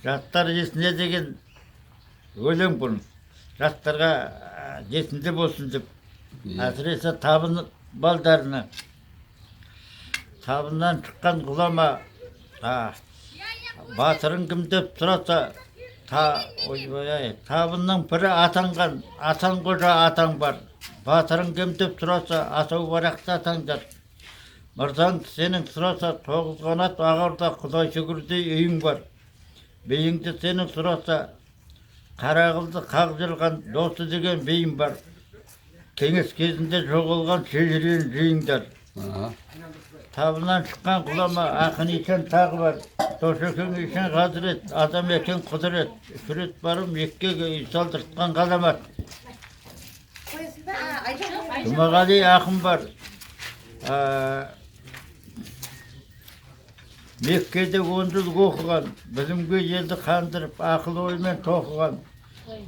жастар есіне деген өлең бұл. Жастарға есінде болсын деп. Әсіресе табын балдарына. Табыннан шыққан ғұлама, батырың кім деп сұраса, табынның бірі атанған, асан қожа атаң бар. Батырың кім деп сұраса, асау барақты атаңдар. Мырзаң сенің сұраса, тоғыз қанат ағарда құдай шүкірдей үйің бар. Бейіңді сенің сұраса, қара қылды қақ жылған досы деген бейім бар. Кеңес кезінде жоғалған шежірен жиыңдар. Табынан шыққан ғұлама ақын екен тағы бар. Дошекең екен ғазірет, адам екен құдырет. Сүрет барым еккеге үй салдыртқан ғаламат. Жұмағали ақын бар. Меккеде 10 жыл оқыған, білімге елді қандырып, ақыл оймен тоқыған.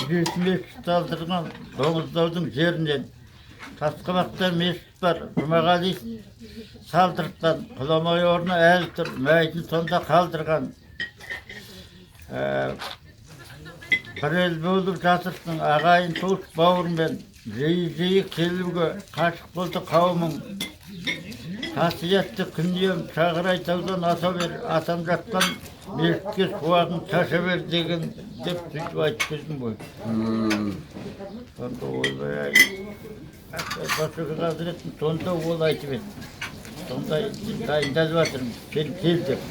Бес мешіт салдырған Доңыздаудың жерінен. Тасқабақта мешіт бар, Жұмағали салдыртқан, ғұламай орны әлі тұр, мәйітін сонда қалдырған. Бір ел болып жатырсың, ағайын туыс бауырмен, жиі келуге қашық болды қауымың. Қасиетті күннем шағырай таудан аса бер, атам жатқан мешітке суағын шаша бер деген деп сөйтіп айтып бердім ғой. Сонда ойбай, Дошекең ғазіреттің сонда ол айтып еді. Сонда дайындалып жатырмын, кел деп.